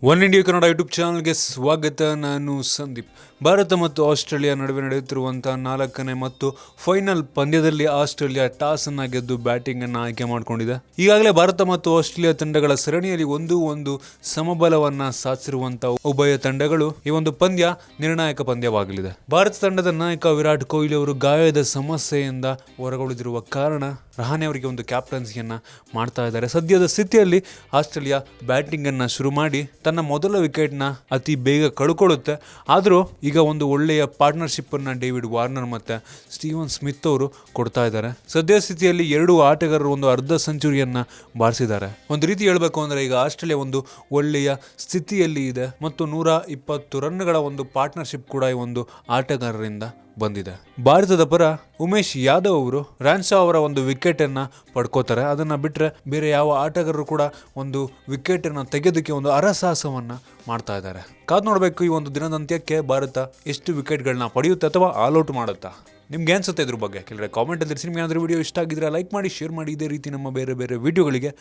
One India Kannada YouTube ಚಾನಲ್ಗೆ ಸ್ವಾಗತ. ನಾನು ಸಂದೀಪ್. ಭಾರತ ಮತ್ತು ಆಸ್ಟ್ರೇಲಿಯಾ ನಡುವೆ ನಡೆಯುತ್ತಿರುವಂತಹ 4ನೇ ಮತ್ತು ಫೈನಲ್ ಪಂದ್ಯದಲ್ಲಿ ಆಸ್ಟ್ರೇಲಿಯಾ ಟಾಸ್ ಅನ್ನು ಗೆದ್ದು ಬ್ಯಾಟಿಂಗ್ ಅನ್ನು ಆಯ್ಕೆ ಮಾಡಿಕೊಂಡಿದೆ. ಈಗಾಗಲೇ ಭಾರತ ಮತ್ತು ಆಸ್ಟ್ರೇಲಿಯಾ ತಂಡಗಳ ಸರಣಿಯಲ್ಲಿ ಒಂದು ಸಮಬಲವನ್ನ ಸಾಧಿಸಿರುವಂತಹ ಉಭಯ ತಂಡಗಳು ಈ ಒಂದು ಪಂದ್ಯ ನಿರ್ಣಾಯಕ ಪಂದ್ಯವಾಗಲಿದೆ. ಭಾರತ ತಂಡದ ನಾಯಕ ವಿರಾಟ್ ಕೊಹ್ಲಿ ಅವರು ಗಾಯದ ಸಮಸ್ಯೆಯಿಂದ ಹೊರಗುಳಿದಿರುವ ಕಾರಣ ರಹಾನೆ ಅವರಿಗೆ ಒಂದು ಕ್ಯಾಪ್ಟನ್ಸಿಯನ್ನ ಮಾಡ್ತಾ ಇದ್ದಾರೆ. ಸದ್ಯದ ಸ್ಥಿತಿಯಲ್ಲಿ ಆಸ್ಟ್ರೇಲಿಯಾ ಬ್ಯಾಟಿಂಗ್ ಅನ್ನ ಶುರು ಮಾಡಿ ತನ್ನ ಮೊದಲ ವಿಕೆಟ್ನ ಅತಿ ಬೇಗ ಕಳ್ಕೊಳ್ಳುತ್ತೆ. ಆದರೂ ಈಗ ಒಂದು ಒಳ್ಳೆಯ ಪಾರ್ಟ್ನರ್ಶಿಪ್ ಅನ್ನ ಡೇವಿಡ್ ವಾರ್ನರ್ ಮತ್ತೆ ಸ್ಟೀವನ್ ಸ್ಮಿತ್ ಅವರು ಕೊಡ್ತಾ ಇದ್ದಾರೆ. ಸದ್ಯ ಸ್ಥಿತಿಯಲ್ಲಿ 2 ಆಟಗಾರರು ಒಂದು ಅರ್ಧ ಸೆಂಚುರಿಯನ್ನ ಬಾರಿಸಿದ್ದಾರೆ. ಒಂದು ರೀತಿ ಹೇಳಬೇಕು ಅಂದ್ರೆ ಈಗ ಆಸ್ಟ್ರೇಲಿಯಾ ಒಂದು ಒಳ್ಳೆಯ ಸ್ಥಿತಿಯಲ್ಲಿ ಇದೆ ಮತ್ತು 120 ರನ್ಗಳ ಒಂದು ಪಾರ್ಟ್ನರ್ಶಿಪ್ ಕೂಡ ಈ ಒಂದು ಆಟಗಾರರಿಂದ ಬಂದಿದೆ. ಭಾರತದ ಪರ ಉಮೇಶ್ ಯಾದವ್ ಅವರು ರಾನ್ಸಾ ಅವರ ಒಂದು ವಿಕೆಟ್ ಅನ್ನ ಪಡ್ಕೋತಾರೆ. ಅದನ್ನ ಬಿಟ್ರೆ ಬೇರೆ ಯಾವ ಆಟಗಾರರು ಕೂಡ ಒಂದು ವಿಕೆಟ್ ಅನ್ನ ತೆಗೆಯೋದಕ್ಕೆ ಒಂದು ಅರಸಾಹಸವನ್ನ ಮಾಡ್ತಾ ಇದ್ದಾರೆ. ಕಾದ್ ನೋಡಬೇಕು ಈ ಒಂದು ದಿನದಂತ್ಯಕ್ಕೆ ಭಾರತ ಎಷ್ಟು ವಿಕೆಟ್ಗಳನ್ನ ಪಡೆಯುತ್ತೆ ಅಥವಾ ಆಲ್ ಔಟ್ ಮಾಡುತ್ತಾ. ನಿಮ್ಗೆ ಅನ್ಸುತ್ತೆ ಇದ್ರ ಬಗ್ಗೆ ಕೆಲವರೆ ಕಾಮೆಂಟ್ ಅಲ್ಲಿ ತಿಳಿಸಿ. ನಿಮ್ಗೆ ಏನಾದರೂ ವಿಡಿಯೋ ಇಷ್ಟ ಆಗಿದ್ರೆ ಲೈಕ್ ಮಾಡಿ, ಶೇರ್ ಮಾಡಿ. ಇದೇ ರೀತಿ ನಮ್ಮ ಬೇರೆ ವಿಡಿಯೋಗಳಿಗೆ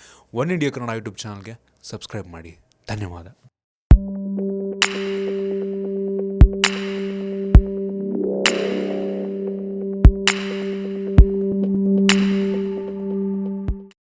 ಒನ್ ಇಂಡಿಯಾ ಕನ್ನಡ ಯೂಟ್ಯೂಬ್ ಚಾನಲ್ಗೆ ಸಬ್ಸ್ಕ್ರೈಬ್ ಮಾಡಿ. ಧನ್ಯವಾದ.